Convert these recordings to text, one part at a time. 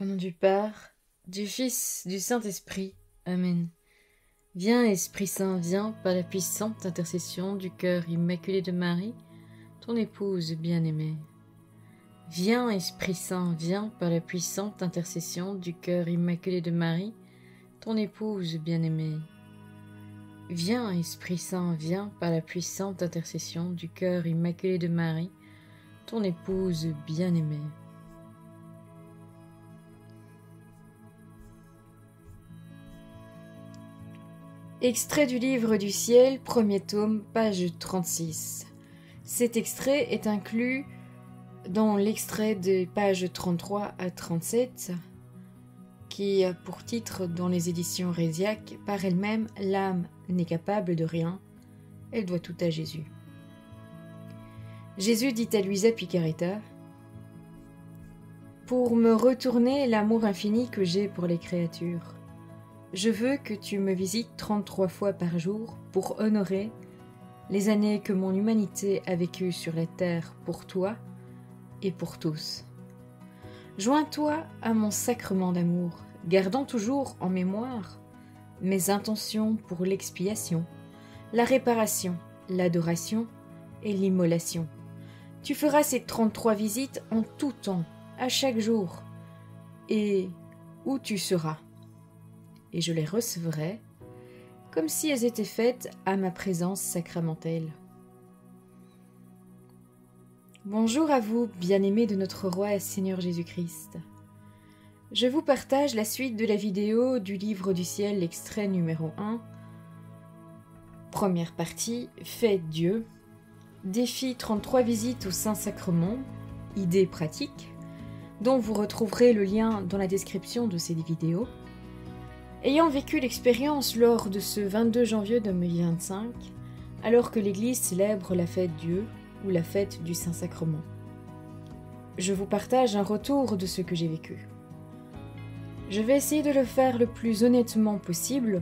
Au nom du Père, du Fils, du Saint-Esprit. Amen. Viens, Esprit Saint, viens par la puissante intercession du cœur immaculé de Marie, ton épouse bien-aimée. Viens, Esprit Saint, viens par la puissante intercession du cœur immaculé de Marie, ton épouse bien-aimée. Viens, Esprit Saint, viens par la puissante intercession du cœur immaculé de Marie, ton épouse bien-aimée. Extrait du Livre du Ciel, premier tome, page 36. Cet extrait est inclus dans l'extrait des pages 33 à 37, qui a pour titre dans les éditions Réziac, par elle-même, l'âme n'est capable de rien, elle doit tout à Jésus. Jésus dit à Luisa Picaretta: pour me retourner l'amour infini que j'ai pour les créatures, je veux que tu me visites 33 fois par jour pour honorer les années que mon humanité a vécues sur la terre pour toi et pour tous. Joins-toi à mon sacrement d'amour, gardant toujours en mémoire mes intentions pour l'expiation, la réparation, l'adoration et l'immolation. Tu feras ces 33 visites en tout temps, à chaque jour, et où tu seras. Et je les recevrai comme si elles étaient faites à ma présence sacramentelle. Bonjour à vous, bien-aimés de notre Roi et Seigneur Jésus-Christ. Je vous partage la suite de la vidéo du Livre du Ciel, l'extrait numéro 1. Première partie, Faites Dieu. Défi 33 visites au Saint-Sacrement, idées pratiques, dont vous retrouverez le lien dans la description de cette vidéo. Ayant vécu l'expérience lors de ce 22 janvier 2025, alors que l'Église célèbre la fête Dieu ou la fête du Saint-Sacrement, je vous partage un retour de ce que j'ai vécu. Je vais essayer de le faire le plus honnêtement possible,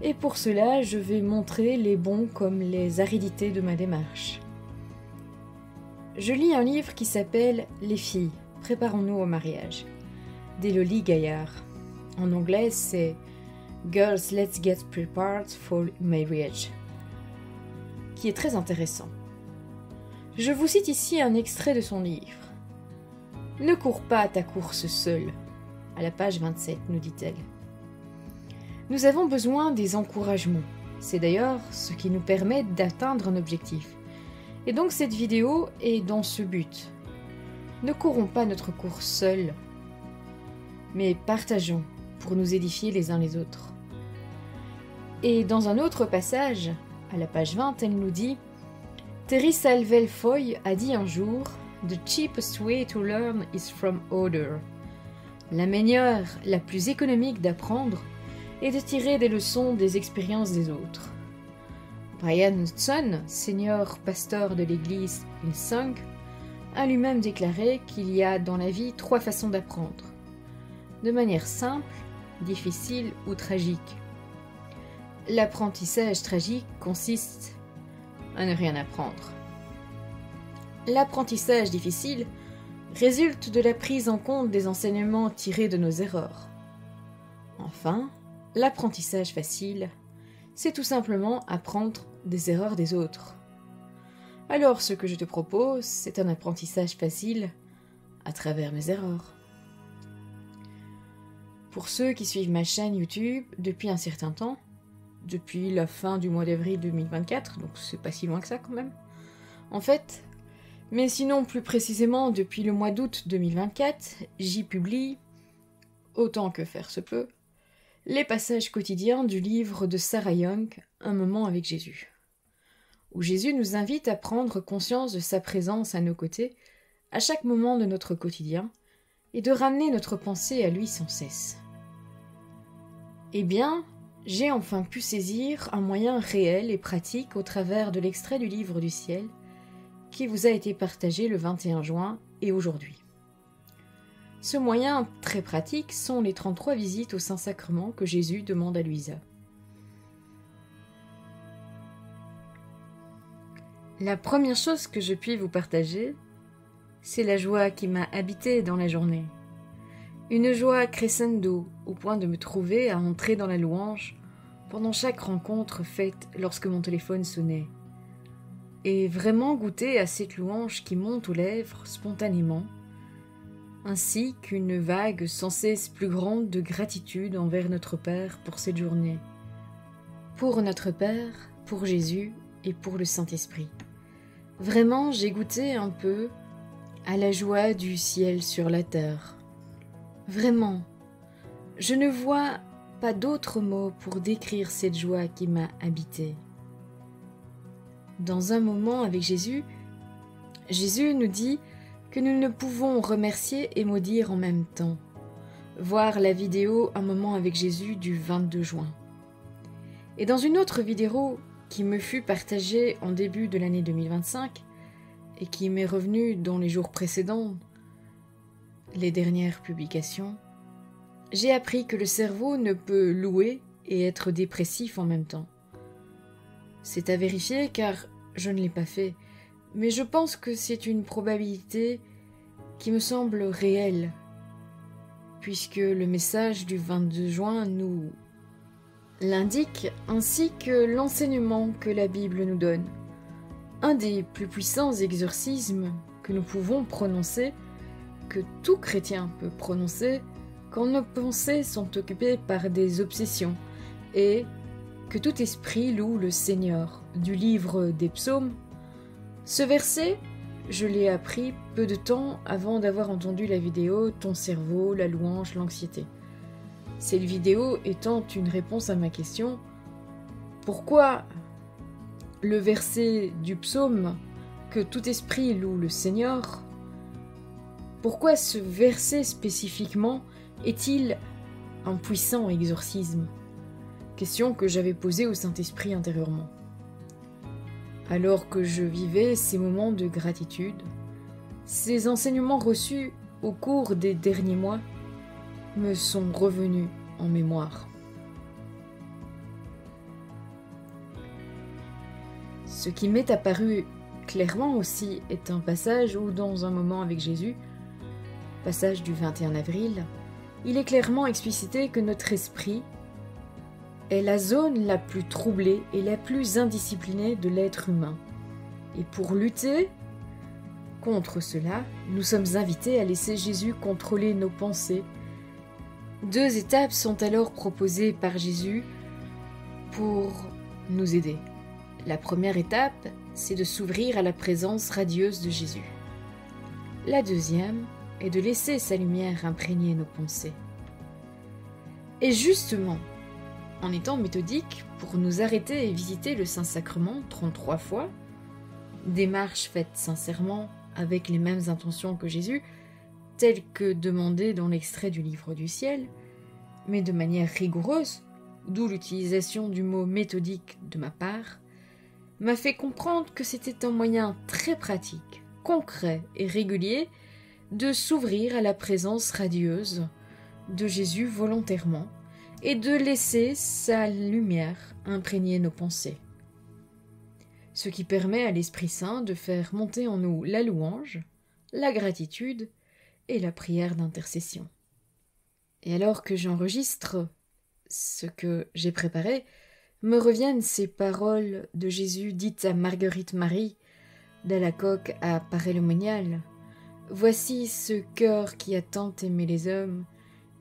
et pour cela, je vais montrer les bons comme les aridités de ma démarche. Je lis un livre qui s'appelle « Les filles, préparons-nous au mariage » d'Élodie Gaillard. En anglais, c'est « Girls, let's get prepared for marriage », qui est très intéressant. Je vous cite ici un extrait de son livre. « Ne cours pas ta course seule », à la page 27, nous dit-elle. Nous avons besoin des encouragements. C'est d'ailleurs ce qui nous permet d'atteindre un objectif. Et donc cette vidéo est dans ce but. Ne courons pas notre course seuls, mais partageons pour nous édifier les uns les autres. Et dans un autre passage, à la page 20, elle nous dit « Teresa Alvel Foy a dit un jour « The cheapest way to learn is from other ». La meilleure, la plus économique d'apprendre est de tirer des leçons des expériences des autres. Brian Hudson, senior pasteur de l'église Hillsong, a lui-même déclaré qu'il y a dans la vie 3 façons d'apprendre. De manière simple, difficile ou tragique. L'apprentissage tragique consiste à ne rien apprendre. L'apprentissage difficile résulte de la prise en compte des enseignements tirés de nos erreurs. Enfin, l'apprentissage facile, c'est tout simplement apprendre des erreurs des autres. Alors ce que je te propose, c'est un apprentissage facile à travers mes erreurs. Pour ceux qui suivent ma chaîne YouTube depuis un certain temps, depuis la fin du mois d'avril 2024, donc c'est pas si loin que ça quand même, en fait, mais sinon plus précisément depuis le mois d'août 2024, j'y publie, autant que faire se peut, les passages quotidiens du livre de Sarah Young, Un moment avec Jésus, où Jésus nous invite à prendre conscience de sa présence à nos côtés à chaque moment de notre quotidien et de ramener notre pensée à lui sans cesse. Eh bien, j'ai enfin pu saisir un moyen réel et pratique au travers de l'extrait du Livre du Ciel qui vous a été partagé le 21 juin et aujourd'hui. Ce moyen très pratique sont les 33 visites au Saint-Sacrement que Jésus demande à Luisa. La première chose que je puis vous partager, c'est la joie qui m'a habité dans la journée. Une joie crescendo au point de me trouver à entrer dans la louange pendant chaque rencontre faite lorsque mon téléphone sonnait. Et vraiment goûter à cette louange qui monte aux lèvres spontanément, ainsi qu'une vague sans cesse plus grande de gratitude envers notre Père pour cette journée. Pour notre Père, pour Jésus et pour le Saint-Esprit. Vraiment, j'ai goûté un peu à la joie du ciel sur la terre. Vraiment, je ne vois pas d'autres mots pour décrire cette joie qui m'a habité. Dans un moment avec Jésus, Jésus nous dit que nous ne pouvons remercier et maudire en même temps. Voir la vidéo Un moment avec Jésus du 22 juin. Et dans une autre vidéo qui me fut partagée en début de l'année 2025 et qui m'est revenue dans les jours précédents, les dernières publications, j'ai appris que le cerveau ne peut louer et être dépressif en même temps. C'est à vérifier car je ne l'ai pas fait, mais je pense que c'est une probabilité qui me semble réelle, puisque le message du 22 juin nous l'indique, ainsi que l'enseignement que la Bible nous donne. Un des plus puissants exorcismes que nous pouvons prononcer, que tout chrétien peut prononcer, quand nos pensées sont occupées par des obsessions, et que tout esprit loue le Seigneur, du livre des psaumes. Ce verset, je l'ai appris peu de temps avant d'avoir entendu la vidéo « Ton cerveau, la louange, l'anxiété ». Cette vidéo étant une réponse à ma question « Pourquoi le verset du psaume « Que tout esprit loue le Seigneur » pourquoi ce verset spécifiquement est-il un puissant exorcisme ? Question que j'avais posée au Saint-Esprit intérieurement. Alors que je vivais ces moments de gratitude, ces enseignements reçus au cours des derniers mois me sont revenus en mémoire. Ce qui m'est apparu clairement aussi est un passage où, dans un moment avec Jésus, passage du 21 avril, il est clairement explicité que notre esprit est la zone la plus troublée et la plus indisciplinée de l'être humain. Et pour lutter contre cela, nous sommes invités à laisser Jésus contrôler nos pensées. 2 étapes sont alors proposées par Jésus pour nous aider. La première étape, c'est de s'ouvrir à la présence radieuse de Jésus. La deuxième est de laisser sa lumière imprégner nos pensées. Et justement, en étant méthodique pour nous arrêter et visiter le Saint-Sacrement 33 fois, démarche faite sincèrement avec les mêmes intentions que Jésus, telles que demandées dans l'extrait du Livre du Ciel, mais de manière rigoureuse, d'où l'utilisation du mot méthodique de ma part, m'a fait comprendre que c'était un moyen très pratique, concret et régulier de s'ouvrir à la présence radieuse de Jésus volontairement et de laisser sa lumière imprégner nos pensées. Ce qui permet à l'Esprit Saint de faire monter en nous la louange, la gratitude et la prière d'intercession. Et alors que j'enregistre ce que j'ai préparé, me reviennent ces paroles de Jésus dites à Marguerite Marie d'Alacoque à Paray-le-Monial. « Voici ce cœur qui a tant aimé les hommes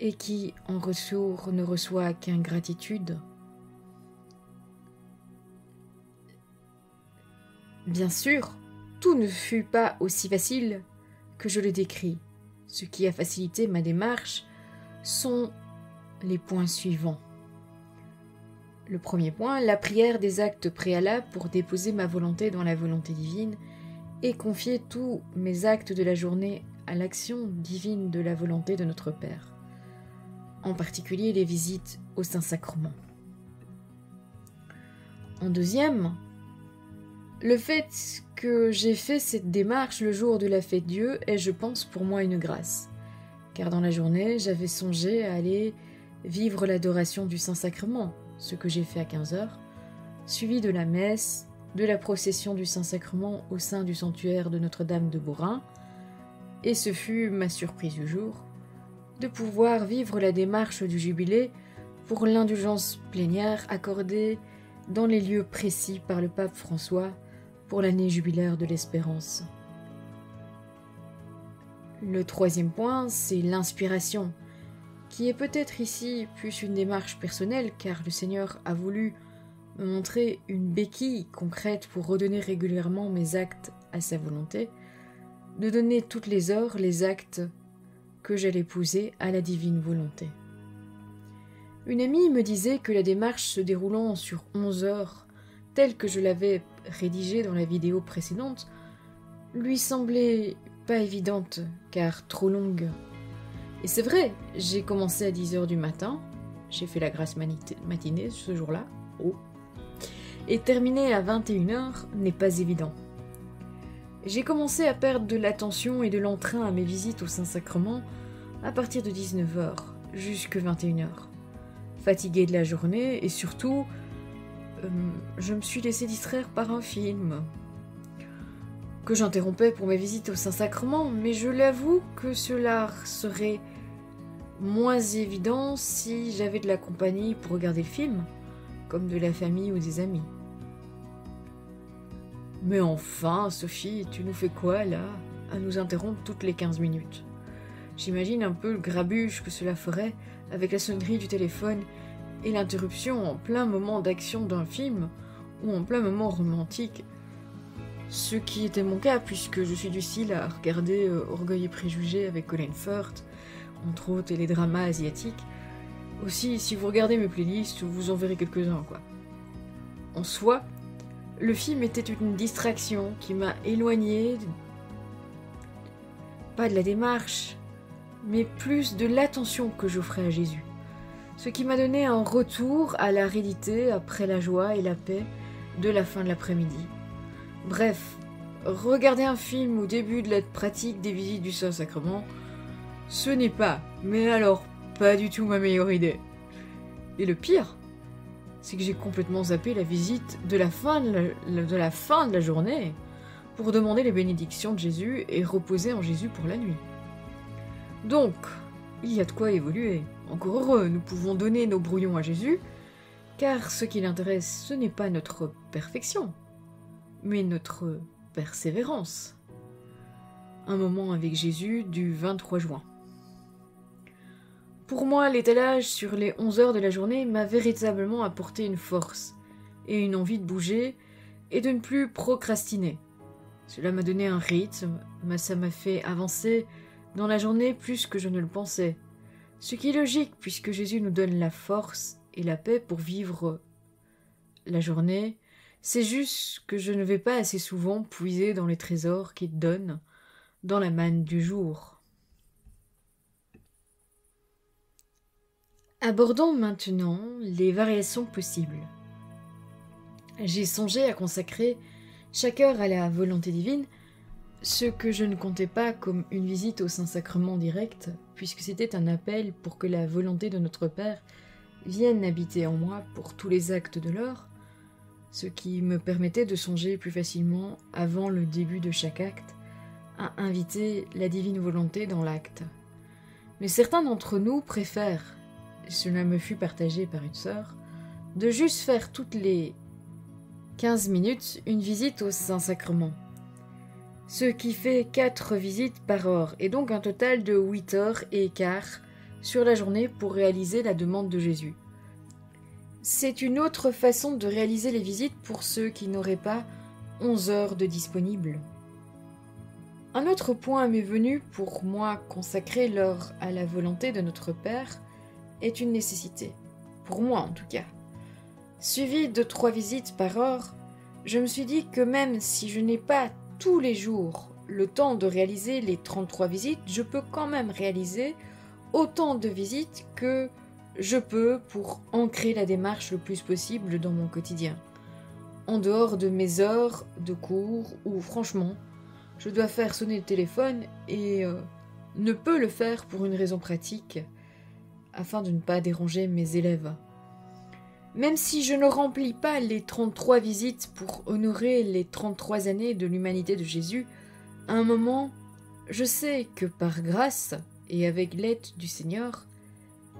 et qui, en retour, ne reçoit qu'ingratitude. » Bien sûr, tout ne fut pas aussi facile que je le décris. Ce qui a facilité ma démarche sont les points suivants. Le premier point, la prière des actes préalables pour déposer ma volonté dans la volonté divine et confier tous mes actes de la journée à l'action divine de la volonté de notre Père, en particulier les visites au Saint-Sacrement. En deuxième, le fait que j'ai fait cette démarche le jour de la fête Dieu est, je pense, pour moi une grâce, car dans la journée, j'avais songé à aller vivre l'adoration du Saint-Sacrement, ce que j'ai fait à 15h, suivi de la messe, de la procession du Saint-Sacrement au sein du sanctuaire de Notre-Dame de Beaurain, et ce fut ma surprise du jour, de pouvoir vivre la démarche du jubilé pour l'indulgence plénière accordée dans les lieux précis par le pape François pour l'année jubilaire de l'Espérance. Le troisième point, c'est l'inspiration, qui est peut-être ici plus une démarche personnelle car le Seigneur a voulu me montrer une béquille concrète pour redonner régulièrement mes actes à sa volonté, de donner toutes les heures les actes que j'allais poser à la divine volonté. Une amie me disait que la démarche se déroulant sur 11 heures, telle que je l'avais rédigée dans la vidéo précédente, lui semblait pas évidente car trop longue. Et c'est vrai, j'ai commencé à 10 heures du matin, j'ai fait la grasse matinée ce jour-là, et terminer à 21 heures n'est pas évident. J'ai commencé à perdre de l'attention et de l'entrain à mes visites au Saint-Sacrement à partir de 19 heures, jusque 21 heures. Fatiguée de la journée et surtout, je me suis laissée distraire par un film que j'interrompais pour mes visites au Saint-Sacrement, mais je l'avoue que cela serait moins évident si j'avais de la compagnie pour regarder le film, comme de la famille ou des amis. Mais enfin, Sophie, tu nous fais quoi là, à nous interrompre toutes les 15 minutes? J'imagine un peu le grabuge que cela ferait avec la sonnerie du téléphone et l'interruption en plein moment d'action d'un film ou en plein moment romantique. Ce qui était mon cas puisque je suis du style à regarder Orgueil et Préjugés avec Colin Firth, entre autres, et les dramas asiatiques. Aussi, si vous regardez mes playlists, vous en verrez quelques-uns, quoi. En soi, le film était une distraction qui m'a éloignée, pas de la démarche, mais plus de l'attention que j'offrais à Jésus. Ce qui m'a donné un retour à la réalité après la joie et la paix de la fin de l'après-midi. Bref, regarder un film au début de la pratique des visites du Saint-Sacrement, ce n'est pas, mais alors pas du tout ma meilleure idée. Et le pire, c'est que j'ai complètement zappé la visite de la fin de la journée pour demander les bénédictions de Jésus et reposer en Jésus pour la nuit. Donc, il y a de quoi évoluer. Encore heureux, nous pouvons donner nos brouillons à Jésus, car ce qui l'intéresse, ce n'est pas notre perfection, mais notre persévérance. Un moment avec Jésus du 23 juin. Pour moi, l'étalage sur les 11 heures de la journée m'a véritablement apporté une force et une envie de bouger et de ne plus procrastiner. Cela m'a donné un rythme, ça m'a fait avancer dans la journée plus que je ne le pensais. Ce qui est logique puisque Jésus nous donne la force et la paix pour vivre la journée. C'est juste que je ne vais pas assez souvent puiser dans les trésors qu'il donne dans la manne du jour. Abordons maintenant les variations possibles. J'ai songé à consacrer chaque heure à la volonté divine, ce que je ne comptais pas comme une visite au Saint-Sacrement direct, puisque c'était un appel pour que la volonté de notre Père vienne habiter en moi pour tous les actes de l'heure, ce qui me permettait de songer plus facilement, avant le début de chaque acte, à inviter la divine volonté dans l'acte. Mais certains d'entre nous préfèrent, cela me fut partagé par une sœur, de juste faire toutes les 15 minutes une visite au Saint-Sacrement, ce qui fait 4 visites par heure, et donc un total de 8 heures et quart sur la journée pour réaliser la demande de Jésus. C'est une autre façon de réaliser les visites pour ceux qui n'auraient pas 11 heures de disponible. Un autre point m'est venu pour moi consacrer l'heure à la volonté de notre Père est une nécessité, pour moi en tout cas. Suivi de 3 visites par heure, je me suis dit que même si je n'ai pas tous les jours le temps de réaliser les 33 visites, je peux quand même réaliser autant de visites que je peux pour ancrer la démarche le plus possible dans mon quotidien, en dehors de mes heures de cours où franchement, je dois faire sonner le téléphone et ne peux le faire pour une raison pratique, afin de ne pas déranger mes élèves. Même si je ne remplis pas les 33 visites pour honorer les 33 années de l'humanité de Jésus, à un moment, je sais que par grâce et avec l'aide du Seigneur,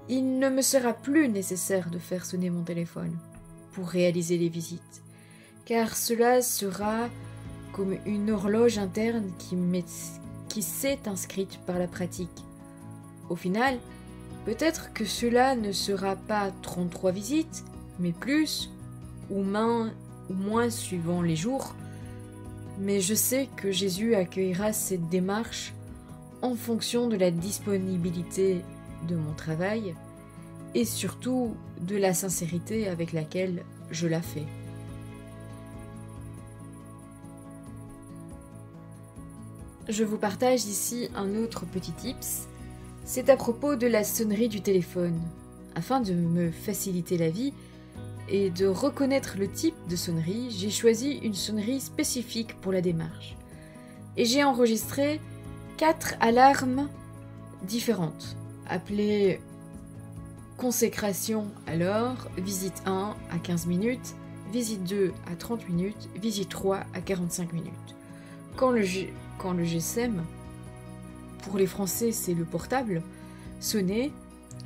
il ne me sera plus nécessaire de faire sonner mon téléphone pour réaliser les visites, car cela sera comme une horloge interne qui s'est inscrite par la pratique. Au final, peut-être que cela ne sera pas 33 visites, mais plus ou moins suivant les jours, mais je sais que Jésus accueillera cette démarche en fonction de la disponibilité de mon travail et surtout de la sincérité avec laquelle je la fais. Je vous partage ici un autre petit tips, c'est à propos de la sonnerie du téléphone. Afin de me faciliter la vie et de reconnaître le type de sonnerie, j'ai choisi une sonnerie spécifique pour la démarche. Et j'ai enregistré 4 alarmes différentes, appelées consécration alors, visite 1 à 15 minutes, visite 2 à 30 minutes, visite 3 à 45 minutes. Quand le GSM, pour les Français c'est le portable, sonnait,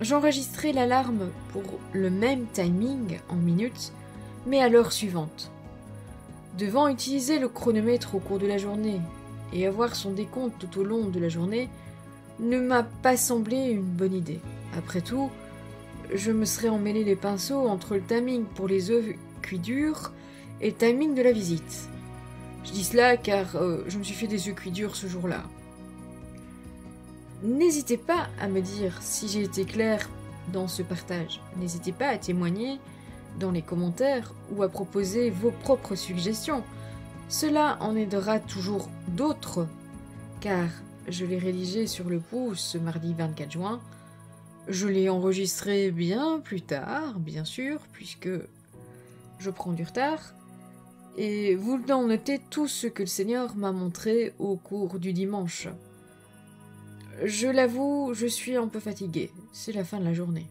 j'enregistrais l'alarme pour le même timing en minutes, mais à l'heure suivante. Devant utiliser le chronomètre au cours de la journée et avoir son décompte tout au long de la journée ne m'a pas semblé une bonne idée. Après tout, je me serais emmêlé les pinceaux entre le timing pour les œufs cuits durs et le timing de la visite. Je dis cela car je me suis fait des œufs cuits durs ce jour-là. N'hésitez pas à me dire si j'ai été claire dans ce partage. N'hésitez pas à témoigner dans les commentaires ou à proposer vos propres suggestions. Cela en aidera toujours d'autres, car je l'ai rédigé sur le pouce ce mardi 24 juin. Je l'ai enregistré bien plus tard, bien sûr, puisque je prends du retard. Et vous en notez tout ce que le Seigneur m'a montré au cours du dimanche. Je l'avoue, je suis un peu fatiguée, c'est la fin de la journée.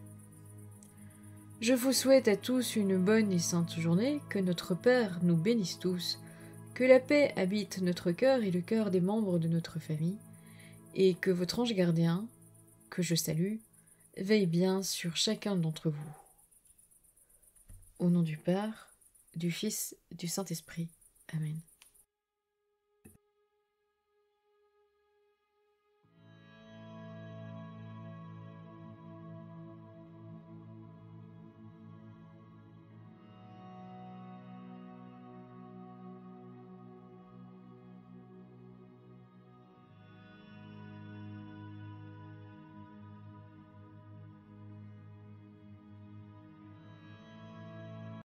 Je vous souhaite à tous une bonne et sainte journée, que notre Père nous bénisse tous, que la paix habite notre cœur et le cœur des membres de notre famille, et que votre ange gardien, que je salue, veille bien sur chacun d'entre vous. Au nom du Père, du Fils, du Saint-Esprit. Amen.